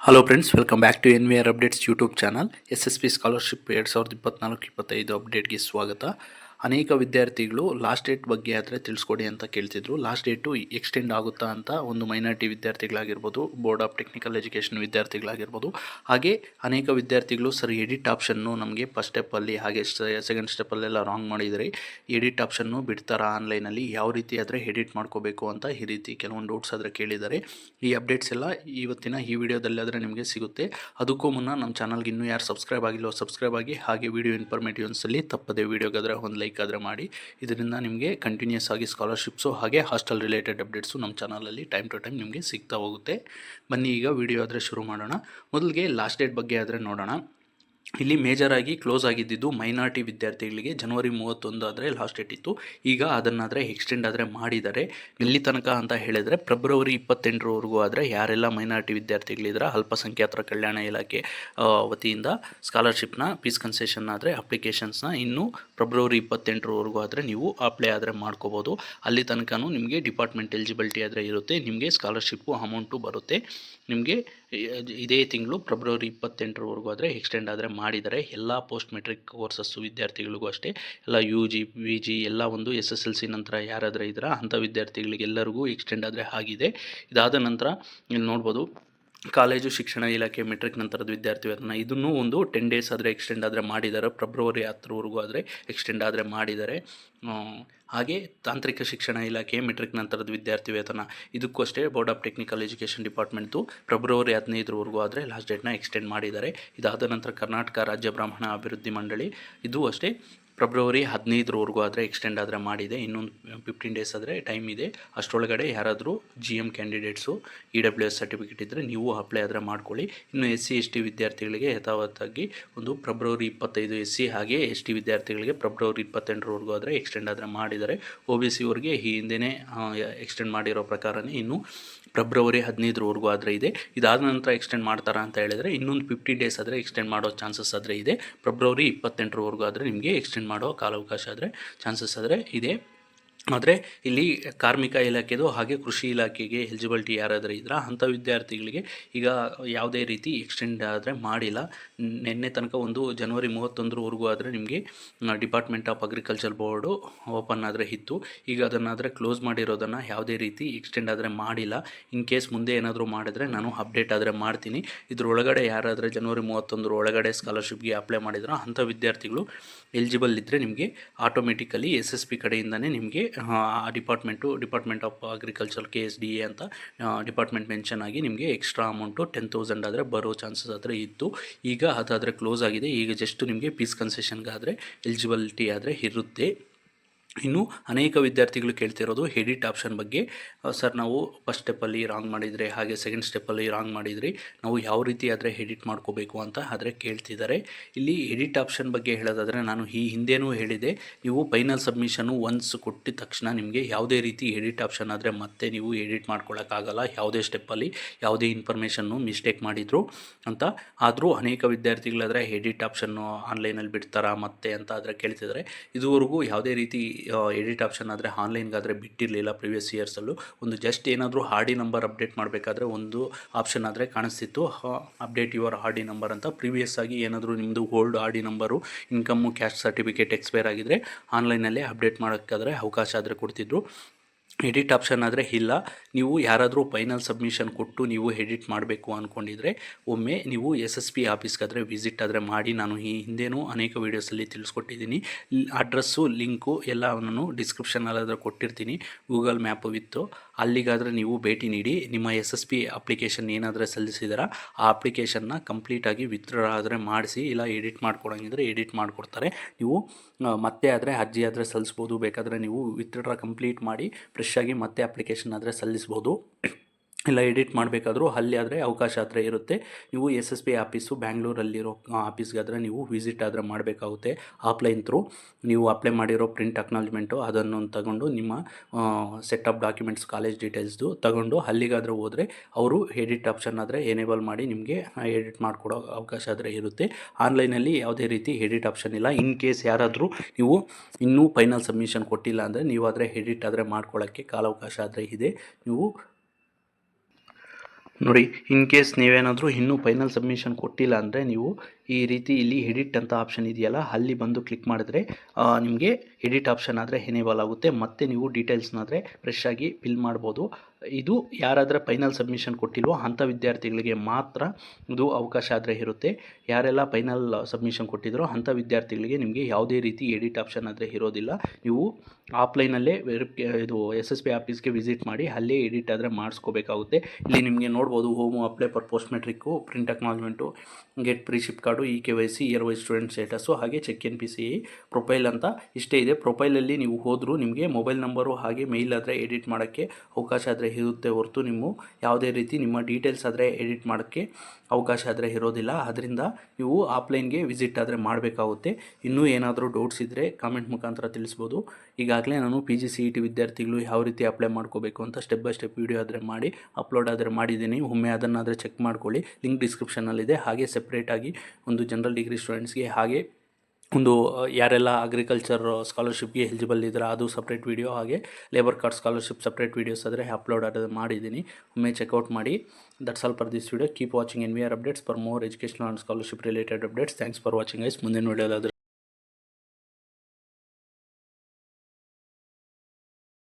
Hello friends, welcome back to NVR updates YouTube channel. SSP scholarship 2024-25 ಅಪ್ಡೇಟ್ಗೆ ಸ್ವಾಗತ. ಅನೇಕ ವಿದ್ಯಾರ್ಥಿಗಳು ಲಾಸ್ಟ್ ಡೇಟ್ ಬಗ್ಗೆ ಆದರೆ ತಿಳಿಸ್ಕೊಡಿ ಅಂತ ಕೇಳ್ತಿದ್ರು. ಲಾಸ್ಟ್ ಡೇಟು ಎಕ್ಸ್ಟೆಂಡ್ ಆಗುತ್ತಾ ಅಂತ ಒಂದು ಮೈನಾರಿಟಿ ವಿದ್ಯಾರ್ಥಿಗಳಾಗಿರ್ಬೋದು, ಬೋರ್ಡ್ ಆಫ್ ಟೆಕ್ನಿಕಲ್ ಎಜುಕೇಷನ್ ವಿದ್ಯಾರ್ಥಿಗಳಾಗಿರ್ಬೋದು, ಹಾಗೆ ಅನೇಕ ವಿದ್ಯಾರ್ಥಿಗಳು ಸರ್ ಎಡಿಟ್ ಆಪ್ಷನ್ನು ನಮಗೆ ಫಸ್ಟ್ ಸ್ಟೆಪ್ಪಲ್ಲಿ ಹಾಗೆ ಸೆಕೆಂಡ್ ಸ್ಟೆಪ್ಪಲ್ಲೆಲ್ಲ ರಾಂಗ್ ಮಾಡಿದರೆ ಎಡಿಟ್ ಆಪ್ಷನ್ನು ಬಿಡ್ತಾರಾ ಆನ್ಲೈನಲ್ಲಿ, ಯಾವ ರೀತಿ ಆದರೆ ಎಡಿಟ್ ಮಾಡ್ಕೋಬೇಕು ಅಂತ ಈ ರೀತಿ ಕೆಲವೊಂದು ಡೌಟ್ಸ್ ಆದರೆ ಕೇಳಿದ್ದಾರೆ. ಈ ಅಪ್ಡೇಟ್ಸ್ ಎಲ್ಲ ಇವತ್ತಿನ ಈ ವಿಡಿಯೋದಲ್ಲಿ ಆದರೆ ನಿಮಗೆ ಸಿಗುತ್ತೆ. ಅದಕ್ಕೂ ಮುನ್ನ ನಮ್ಮ ಚಾನಲ್ಗೆ ಇನ್ನೂ ಯಾರು ಸಬ್ಸ್ಕ್ರೈಬ್ ಆಗಿಲ್ಲೋ ಸಬ್ಸ್ಕ್ರೈಬ್ ಆಗಿ, ಹಾಗೆ ವಿಡಿಯೋ ಇನ್ಫಾರ್ಮೇಟಿವ್ ಅನ್ಸಲ್ಲಿ ತಪ್ಪದೆ ವಿಡಿಯೋಗಾದರೆ ಒಂದು ಲೈಕ್ ಆದರೆ ಮಾಡಿ. ಇದರಿಂದ ನಿಮಗೆ ಕಂಟಿನ್ಯೂಸ್ ಆಗಿ ಸ್ಕಾಲರ್ಶಿಪ್ಸು ಹಾಗೆ ಹಾಸ್ಟೆಲ್ ರಿಲೇಟೆಡ್ ಅಪ್ಡೇಟ್ಸು ನಮ್ಮ ಚಾನಲಲ್ಲಿ ಟೈಮ್ ಟು ಟೈಮ್ ನಿಮಗೆ ಸಿಗ್ತಾ ಹೋಗುತ್ತೆ. ಬನ್ನಿ ಈಗ ವಿಡಿಯೋ ಆದರೆ ಶುರು ಮಾಡೋಣ. ಮೊದಲಿಗೆ ಲಾಸ್ಟ್ ಡೇಟ್ ಬಗ್ಗೆ ಆದರೆ ನೋಡೋಣ. ಇಲ್ಲಿ ಮೇಜರಾಗಿ ಕ್ಲೋಸ್ ಆಗಿದ್ದು ಮೈನಾರಿಟಿ ವಿದ್ಯಾರ್ಥಿಗಳಿಗೆ ಜನವರಿ 31 ಆದರೆ ಲಾಸ್ಟ್ ಡೇಟ್ ಇತ್ತು. ಈಗ ಅದನ್ನಾದರೆ ಎಕ್ಸ್ಟೆಂಡ್ ಆದರೆ ಮಾಡಿದ್ದಾರೆ. ಎಲ್ಲಿ ತನಕ ಅಂತ ಹೇಳಿದರೆ ಫೆಬ್ರವರಿ 28ರವರೆಗೂ ಆದರೆ ಯಾರೆಲ್ಲ ಮೈನಾರಿಟಿ ವಿದ್ಯಾರ್ಥಿಗಳಿದ್ರೆ ಅಲ್ಪಸಂಖ್ಯಾತರ ಕಲ್ಯಾಣ ಇಲಾಖೆ ವತಿಯಿಂದ ಸ್ಕಾಲರ್ಶಿಪ್ನ ಫೀಸ್ ಕನ್ಸೆಷನ್ ಆದರೆ ಅಪ್ಲಿಕೇಶನ್ಸ್ನ ಇನ್ನು ಫೆಬ್ರವರಿ 28ರವರೆಗೂ ಆದರೆ ನೀವು ಅಪ್ಲೈ ಆದರೆ ಮಾಡ್ಕೋಬೋದು. ಅಲ್ಲಿ ತನಕ ನಿಮಗೆ ಡಿಪಾರ್ಟ್ಮೆಂಟ್ ಎಲಿಜಿಬಿಲಿಟಿ ಆದರೆ ಇರುತ್ತೆ, ನಿಮಗೆ ಸ್ಕಾಲರ್ಶಿಪ್ಪು ಅಮೌಂಟು ಬರುತ್ತೆ. ನಿಮಗೆ ಇದೇ ತಿಂಗಳು ಫೆಬ್ರವರಿ 28ರವರೆಗೂ ಆದರೆ ಎಕ್ಸ್ಟೆಂಡ್ ಆದರೆ ಮಾಡಿದ್ದಾರೆ. ಎಲ್ಲ ಪೋಸ್ಟ್ ಮೆಟ್ರಿಕ್ ಕೋರ್ಸಸ್ಸು ವಿದ್ಯಾರ್ಥಿಗಳಿಗೂ ಅಷ್ಟೇ, ಎಲ್ಲ UG VG ಎಲ್ಲ ಒಂದು SSLC ನಂತರ ಯಾರಾದರೆ ಇದ್ದೀರಾ ಅಂಥ ವಿದ್ಯಾರ್ಥಿಗಳಿಗೆಲ್ಲರಿಗೂ ಎಕ್ಸ್ಟೆಂಡ್ ಆದರೆ ಆಗಿದೆ. ಇದಾದ ನಂತರ ಇಲ್ಲಿ ನೋಡ್ಬೋದು ಕಾಲೇಜು ಶಿಕ್ಷಣ ಇಲಾಖೆ ಮೆಟ್ರಿಕ್ ನಂತರದ ವಿದ್ಯಾರ್ಥಿ ವೇತನ ಇದನ್ನು ಒಂದು 10 ಡೇಸ್ ಆದರೆ ಎಕ್ಸ್ಟೆಂಡ್ ಆದರೆ ಮಾಡಿದ್ದಾರೆ. ಫೆಬ್ರವರಿ 10ರವರೆಗೂ ಆದರೆ ಎಕ್ಸ್ಟೆಂಡ್ ಆದರೆ ಮಾಡಿದ್ದಾರೆ. ಹಾಗೆ ತಾಂತ್ರಿಕ ಶಿಕ್ಷಣ ಇಲಾಖೆ ಮೆಟ್ರಿಕ್ ನಂತರದ ವಿದ್ಯಾರ್ಥಿ ವೇತನ ಇದಕ್ಕೂ ಅಷ್ಟೇ ಬೋರ್ಡ್ ಆಫ್ ಟೆಕ್ನಿಕಲ್ ಎಜುಕೇಷನ್ ಡಿಪಾರ್ಟ್ಮೆಂಟ್ದು ಫೆಬ್ರವರಿ 15ರವರೆಗೂ ಆದರೆ ಲಾಸ್ಟ್ ಡೇಟ್ನ ಎಕ್ಸ್ಟೆಂಡ್ ಮಾಡಿದ್ದಾರೆ. ಇದಾದ ನಂತರ ಕರ್ನಾಟಕ ರಾಜ್ಯ ಬ್ರಾಹ್ಮಣ ಅಭಿವೃದ್ಧಿ ಮಂಡಳಿ ಇದು ಅಷ್ಟೇ ಫೆಬ್ರವರಿ 15ರವರೆಗೂ ಆದರೆ ಎಕ್ಸ್ಟೆಂಡ್ ಆದರೆ ಮಾಡಿದೆ. ಇನ್ನೊಂದು 15 ಡೇಸ್ ಆದರೆ ಟೈಮ್ ಇದೆ. ಅಷ್ಟರೊಳಗಡೆ ಯಾರಾದರೂ GM ಕ್ಯಾಂಡಿಡೇಟ್ಸು EWS ಸರ್ಟಿಫಿಕೇಟ್ ಇದ್ದರೆ ನೀವು ಅಪ್ಲೈ ಆದರೆ ಮಾಡ್ಕೊಳ್ಳಿ. ಇನ್ನು SC ST ವಿದ್ಯಾರ್ಥಿಗಳಿಗೆ ಯಥಾವತ್ತಾಗಿ ಒಂದು ಫೆಬ್ರವರಿ 25 SC ಹಾಗೆ ST ವಿದ್ಯಾರ್ಥಿಗಳಿಗೆ ಫೆಬ್ರವರಿ 28ರವರೆಗೂ ಆದರೆ ಎಕ್ಸ್ಟೆಂಡ್ ಆದರೆ ಮಾಡಿದ್ದಾರೆ. OBC ಅವರಿಗೆ ಈ ಹಿಂದೆಯೇ ಎಕ್ಸ್ಟೆಂಡ್ ಮಾಡಿರೋ ಪ್ರಕಾರನೇ ಇನ್ನು ಫೆಬ್ರವರಿ 15ರವರೆಗೂ ಆದರೆ ಇದೆ. ಇದಾದ ನಂತರ ಎಕ್ಸ್ಟೆಂಡ್ ಮಾಡ್ತಾರಾ ಅಂತ ಹೇಳಿದರೆ ಇನ್ನೊಂದು 15 ಡೇಸ್ ಆದರೆ ಎಕ್ಸ್ಟೆಂಡ್ ಮಾಡೋ ಚಾನ್ಸಸ್ ಆದರೆ ಇದೆ. ಫೆಬ್ರವರಿ 28ರವರೆಗೂ ಆದರೆ ನಿಮಗೆ ಎಕ್ಸ್ಟೆಂಡ್ ಮಾಡೋ ಕಾಲಾವಕಾಶ ಆದರೆ ಚಾನ್ಸಸ್ ಆದರೆ ಇದೆ. ಆದರೆ ಇಲ್ಲಿ ಕಾರ್ಮಿಕ ಇಲಾಖೆದು ಹಾಗೆ ಕೃಷಿ ಇಲಾಖೆಗೆ ಎಲಿಜಿಬಿಲಿಟಿ ಯಾರಾದರೂ ಇದ್ರೆ ಅಂಥ ವಿದ್ಯಾರ್ಥಿಗಳಿಗೆ ಈಗ ಯಾವುದೇ ರೀತಿ ಎಕ್ಸ್ಟೆಂಡ್ ಆದರೆ ಮಾಡಿಲ್ಲ. ನಿನ್ನೆ ತನಕ ಒಂದು ಜನವರಿ 31ರವರೆಗೂ ಆದರೆ ನಿಮಗೆ department of agriculture board open ಆದರೆ ಇತ್ತು. ಈಗ ಅದನ್ನಾದರೆ ಕ್ಲೋಸ್ ಮಾಡಿರೋದನ್ನು ಯಾವುದೇ ರೀತಿ ಎಕ್ಸ್ಟೆಂಡ್ ಆದರೆ ಮಾಡಿಲ್ಲ. ಇನ್ ಕೇಸ್ ಮುಂದೆ ಏನಾದರೂ ಮಾಡಿದ್ರೆ ನಾನು ಅಪ್ಡೇಟ್ ಆದರೆ ಮಾಡ್ತೀನಿ. ಇದರೊಳಗಡೆ ಯಾರಾದರೆ ಜನವರಿ 31 ಒಳಗಡೆ ಸ್ಕಾಲರ್ಶಿಪ್ಗೆ ಅಪ್ಲೈ ಮಾಡಿದ್ರೆ ಅಂಥ ವಿದ್ಯಾರ್ಥಿಗಳು ಎಲಿಜಿಬಲ್ ಇದ್ದರೆ ನಿಮಗೆ ಆಟೋಮೆಟಿಕಲಿ SSP ಕಡೆಯಿಂದನೇ ನಿಮಗೆ ಡಿಪಾರ್ಟ್ಮೆಂಟ್ ಆಫ್ ಅಗ್ರಿಕಲ್ಚರ್ KSDA ಅಂತ ಡಿಪಾರ್ಟ್ಮೆಂಟ್ ಮೆನ್ಷನ್ ಆಗಿ ನಿಮಗೆ ಎಕ್ಸ್ಟ್ರಾ ಅಮೌಂಟು 10,000 ಆದರೆ ಬರೋ ಚಾನ್ಸಸ್ ಆದರೆ ಇತ್ತು. ಈಗ ಅದಾದರೆ ಕ್ಲೋಸ್ ಆಗಿದೆ. ಈಗ ಜಸ್ಟ್ ನಿಮಗೆ ಫೀಸ್ ಕನ್ಸೆಷನ್ಗಾದರೆ ಎಲಿಜಿಬಿಲಿಟಿ ಆದರೆ ಇರುತ್ತೆ. ಇನ್ನು ಅನೇಕ ವಿದ್ಯಾರ್ಥಿಗಳು ಕೇಳ್ತಿರೋದು ಎಡಿಟ್ ಆಪ್ಷನ್ ಬಗ್ಗೆ. ಸರ್ ನಾವು ಫಸ್ಟ್ ಸ್ಟೆಪ್ಪಲ್ಲಿ ರಾಂಗ್ ಮಾಡಿದರೆ ಹಾಗೆ ಸೆಕೆಂಡ್ ಸ್ಟೆಪ್ಪಲ್ಲಿ ರಾಂಗ್ ಮಾಡಿದ್ರಿ, ನಾವು ಯಾವ ರೀತಿ ಆದರೆ ಎಡಿಟ್ ಮಾಡ್ಕೋಬೇಕು ಅಂತ ಆದರೆ ಕೇಳ್ತಿದ್ದಾರೆ. ಇಲ್ಲಿ ಎಡಿಟ್ ಆಪ್ಷನ್ ಬಗ್ಗೆ ಹೇಳೋದಾದರೆ ನಾನು ಈ ಹಿಂದೆನೂ ಹೇಳಿದೆ, ನೀವು ಫೈನಲ್ ಸಬ್ಮಿಷನ್ನು ಒನ್ಸ್ ಕೊಟ್ಟಿದ ತಕ್ಷಣ ನಿಮಗೆ ಯಾವುದೇ ರೀತಿ ಎಡಿಟ್ ಆಪ್ಷನ್ ಆದರೆ ಮತ್ತೆ ನೀವು ಎಡಿಟ್ ಮಾಡ್ಕೊಳ್ಳೋಕ್ಕಾಗಲ್ಲ, ಯಾವುದೇ ಸ್ಟೆಪ್ಪಲ್ಲಿ ಯಾವುದೇ ಇನ್ಫಾರ್ಮೇಷನ್ನು ಮಿಸ್ಟೇಕ್ ಮಾಡಿದ್ರು ಅಂತ. ಆದರೂ ಅನೇಕ ವಿದ್ಯಾರ್ಥಿಗಳಾದರೆ ಎಡಿಟ್ ಆಪ್ಷನ್ನು ಆನ್ಲೈನಲ್ಲಿ ಬಿಡ್ತಾರಾ ಮತ್ತೆ ಅಂತ ಆದರೆ ಕೇಳ್ತಿದ್ದಾರೆ. ಇದುವರೆಗೂ ಯಾವುದೇ ರೀತಿ ಎಡಿಟ್ ಆಪ್ಷನ್ ಆದರೆ ಆನ್ಲೈನ್ಗಾದರೆ ಬಿಟ್ಟಿರಲಿಲ್ಲ. ಪ್ರಿವಿಯಸ್ ಇಯರ್ಸಲ್ಲೂ ಒಂದು ಜಸ್ಟ್ ಏನಾದರೂ RD ನಂಬರ್ ಅಪ್ಡೇಟ್ ಮಾಡಬೇಕಾದ್ರೆ ಒಂದು ಆಪ್ಷನ್ ಆದರೆ ಕಾಣಿಸ್ತಿತ್ತು, ಅಪ್ಡೇಟ್ ಯುವರ್ RD ನಂಬರ್ ಅಂತ. ಪ್ರೀವಿಯಸ್ ಆಗಿ ಏನಾದರೂ ನಿಮ್ಮದು old RD number, income, caste certificate expire ಆಗಿದ್ದರೆ ಆನ್ಲೈನಲ್ಲೇ ಅಪ್ಡೇಟ್ ಮಾಡೋಕ್ಕಾದರೆ ಅವಕಾಶ ಆದರೆ ಕೊಡ್ತಿದ್ರು. ಎಡಿಟ್ ಆಪ್ಷನ್ ಆದರೆ ಇಲ್ಲ. ನೀವು ಯಾರಾದರೂ ಫೈನಲ್ ಸಬ್ಮಿಷನ್ ಕೊಟ್ಟು ನೀವು ಎಡಿಟ್ ಮಾಡಬೇಕು ಅಂದ್ಕೊಂಡಿದ್ರೆ ಒಮ್ಮೆ ನೀವು SSP ಆಫೀಸ್ಗಾದರೆ ವಿಸಿಟ್ ಆದರೆ ಮಾಡಿ. ನಾನು ಈ ಹಿಂದೆನೂ ಅನೇಕ ವೀಡಿಯೋಸಲ್ಲಿ ತಿಳಿಸ್ಕೊಟ್ಟಿದ್ದೀನಿ. ಅಡ್ರೆಸ್ಸು ಲಿಂಕು ಎಲ್ಲವನ್ನು ಡಿಸ್ಕ್ರಿಪ್ಷನಲ್ಲಾದರೆ ಕೊಟ್ಟಿರ್ತೀನಿ, ಗೂಗಲ್ ಮ್ಯಾಪು ವಿತ್ತು. ಅಲ್ಲಿಗಾದರೆ ನೀವು ಭೇಟಿ ನೀಡಿ ನಿಮ್ಮ SSP ಅಪ್ಲಿಕೇಶನ್ ಏನಾದರೆ ಸಲ್ಲಿಸಿದಾರ ಆ ಅಪ್ಲಿಕೇಶನ್ನ ಕಂಪ್ಲೀಟಾಗಿ ವಿತ್ಡ್ರಾ ಆದರೆ ಮಾಡಿಸಿ, ಇಲ್ಲ ಎಡಿಟ್ ಮಾಡ್ಕೊಡಂಗಿದ್ರೆ ಎಡಿಟ್ ಮಾಡಿಕೊಡ್ತಾರೆ. ನೀವು ಮತ್ತೆ ಆದರೆ ಅರ್ಜಿ ಆದರೆ ಸಲ್ಲಿಸ್ಬೋದು. ಬೇಕಾದರೆ ನೀವು ವಿತ್ಡ್ರಾ ಕಂಪ್ಲೀಟ್ ಮಾಡಿ ಫ್ರೆಶ್ ಆಗಿ ಮತ್ತೆ ಅಪ್ಲಿಕೇಶನ್ ಆದರೆ ಸಲ್ಲಿಸ್ಬೋದು. ಇಲ್ಲ ಎಡಿಟ್ ಮಾಡಬೇಕಾದ್ರೂ ಅಲ್ಲಿ ಆದರೆ ಅವಕಾಶ ಹತ್ರ ಇರುತ್ತೆ. ನೀವು SSP ಆಫೀಸು ಬ್ಯಾಂಗ್ಳೂರಲ್ಲಿರೋ ಆಫೀಸ್ಗಾದರೆ ನೀವು ವಿಸಿಟ್ ಆದರೆ ಮಾಡಬೇಕಾಗುತ್ತೆ. ಆಫ್ಲೈನ್ ಥ್ರೂ ನೀವು ಅಪ್ಲೈ ಮಾಡಿರೋ ಪ್ರಿಂಟ್ ಅಕ್ನಾಲಜ್ಮೆಂಟು ಅದನ್ನು ತಗೊಂಡು ನಿಮ್ಮ ಸೆಟ್ ಆಫ್ ಡಾಕ್ಯುಮೆಂಟ್ಸ್, ಕಾಲೇಜ್ ಡೀಟೇಲ್ಸ್ದು ತಗೊಂಡು ಅಲ್ಲಿಗಾದರೆ ಹೋದರೆ ಅವರು ಎಡಿಟ್ ಆಪ್ಷನ್ ಆದರೆ ಎನೇಬಲ್ ಮಾಡಿ ನಿಮಗೆ ಎಡಿಟ್ ಮಾಡಿಕೊಡೋ ಅವಕಾಶ ಆದರೆ ಇರುತ್ತೆ. ಆನ್ಲೈನಲ್ಲಿ ಯಾವುದೇ ರೀತಿ ಎಡಿಟ್ ಆಪ್ಷನ್ ಇಲ್ಲ. ಇನ್ ಕೇಸ್ ಯಾರಾದರೂ ನೀವು ಇನ್ನೂ ಫೈನಲ್ ಸಬ್ಮಿಷನ್ ಕೊಟ್ಟಿಲ್ಲ ಅಂದರೆ ನೀವಾದರೆ ಎಡಿಟ್ ಆದರೆ ಮಾಡ್ಕೊಳ್ಳೋಕ್ಕೆ ಕಾಲಾವಕಾಶ ಆದರೆ ಇದೆ. ನೀವು ನೋಡಿ, ಇನ್ ಕೇಸ್ ನೀವೇನಾದರೂ ಇನ್ನೂ ಫೈನಲ್ ಸಬ್ಮಿಷನ್ ಕೊಟ್ಟಿಲ್ಲ ಅಂದರೆ ನೀವು ಈ ರೀತಿ ಇಲ್ಲಿ ಎಡಿಟ್ ಅಂತ ಆಪ್ಷನ್ ಇದೆಯಲ್ಲ, ಅಲ್ಲಿ ಬಂದು ಕ್ಲಿಕ್ ಮಾಡಿದ್ರೆ ನಿಮಗೆ ಎಡಿಟ್ ಆಪ್ಷನ್ ಆದರೆ ಎನೇಬಲ್ ಆಗುತ್ತೆ. ಮತ್ತು ನೀವು ಡೀಟೇಲ್ಸ್ನಾದರೆ ಫ್ರೆಶ್ ಆಗಿ ಫಿಲ್ ಮಾಡ್ಬೋದು. ಇದು ಯಾರಾದರೆ ಫೈನಲ್ ಸಬ್ಮಿಷನ್ ಕೊಟ್ಟಿಲ್ವೋ ಅಂಥ ವಿದ್ಯಾರ್ಥಿಗಳಿಗೆ ಮಾತ್ರ ಇದು ಅವಕಾಶ ಆದರೆ ಇರುತ್ತೆ. ಯಾರೆಲ್ಲ ಫೈನಲ್ ಸಬ್ಮಿಷನ್ ಕೊಟ್ಟಿದ್ರೋ ಅಂಥ ವಿದ್ಯಾರ್ಥಿಗಳಿಗೆ ನಿಮಗೆ ಯಾವುದೇ ರೀತಿ ಎಡಿಟ್ ಆಪ್ಷನ್ ಆದರೆ ಇರೋದಿಲ್ಲ. ನೀವು ಆಫ್ಲೈನಲ್ಲೇ ಇದು SSB ಆಫೀಸ್ಗೆ ವಿಸಿಟ್ ಮಾಡಿ ಅಲ್ಲೇ ಎಡಿಟ್ ಆದರೆ ಮಾಡಿಸ್ಕೋಬೇಕಾಗುತ್ತೆ. ಇಲ್ಲಿ ನಿಮಗೆ ನೋಡ್ಬೋದು, home, apply for post matric, print acknowledgement, get free ship card, KYC, year wise student status, ಹಾಗೆ ಚೆಕ್ NPCI, ಪ್ರೊಫೈಲ್ ಅಂತ ಇಷ್ಟೇ ಇದೆ. ಪ್ರೊಫೈಲಲ್ಲಿ ನೀವು ಹೋದರೂ ನಿಮಗೆ ಮೊಬೈಲ್ ನಂಬರು ಹಾಗೆ ಮೇಲ್ ಆದರೆ ಎಡಿಟ್ ಮಾಡೋಕ್ಕೆ ಅವಕಾಶ ಆದರೆ ಇರುತ್ತೆ ಹೊರತು ನೀವು ಯಾವುದೇ ರೀತಿ ನಿಮ್ಮ ಡೀಟೇಲ್ಸ್ ಆದರೆ ಎಡಿಟ್ ಮಾಡೋಕ್ಕೆ ಅವಕಾಶ ಆದರೆ ಇರೋದಿಲ್ಲ. ಅದರಿಂದ ನೀವು ಆಫ್ಲೈನ್ಗೆ ವಿಸಿಟ್ ಆದರೆ ಮಾಡಬೇಕಾಗುತ್ತೆ. ಇನ್ನೂ ಏನಾದರೂ ಡೌಟ್ಸ್ ಇದ್ದರೆ ಕಾಮೆಂಟ್ ಮುಖಾಂತರ ತಿಳಿಸ್ಬೋದು. ಈಗಾಗಲೇ ನಾನು PGCET ವಿದ್ಯಾರ್ಥಿಗಳು ಯಾವ ರೀತಿ ಅಪ್ಲೈ ಮಾಡ್ಕೋಬೇಕು ಅಂತ ಸ್ಟೆಪ್ ಬೈ ಸ್ಟೆಪ್ ವೀಡಿಯೋ ಆದರೆ ಮಾಡಿ ಅಪ್ಲೋಡ್ ಆದರೆ ಮಾಡಿದ್ದೀನಿ. ಒಮ್ಮೆ ಅದನ್ನಾದರೆ ಚೆಕ್ ಮಾಡ್ಕೊಳ್ಳಿ, ಲಿಂಕ್ ಡಿಸ್ಕ್ರಿಪ್ಷನಲ್ಲಿದೆ. ಹಾಗೆ ಸೆಪ್ರೇಟಾಗಿ ಒಂದು ಜನರಲ್ ಡಿಗ್ರಿ ಸ್ಟೂಡೆಂಟ್ಸ್ಗೆ, ಹಾಗೆ ಒಂದು ಯಾರೆಲ್ಲ ಅಗ್ರಿಕಲ್ಚರ್ ಸ್ಕಾಲರ್ಶಿಪ್ಗೆ ಎಲಿಜಿಬಲ್ ಇದ್ದಾರೆ ಅದು ಸಪ್ರೇಟ್ ವೀಡಿಯೋ, ಹಾಗೆ labour card scholarship separate videos ಆದರೆ ಅಪ್ಲೋಡ್ ಮಾಡಿದ್ದೀನಿ. ಒಮ್ಮೆ ಚೆಕ್ಔಟ್ ಮಾಡಿ. That's all for this video. Keep watching NVR updates for more educational and scholarship related updates. Thanks for watching guys. ಮುಂದಿನ ವಿಡಿಯೋದಾದರೆ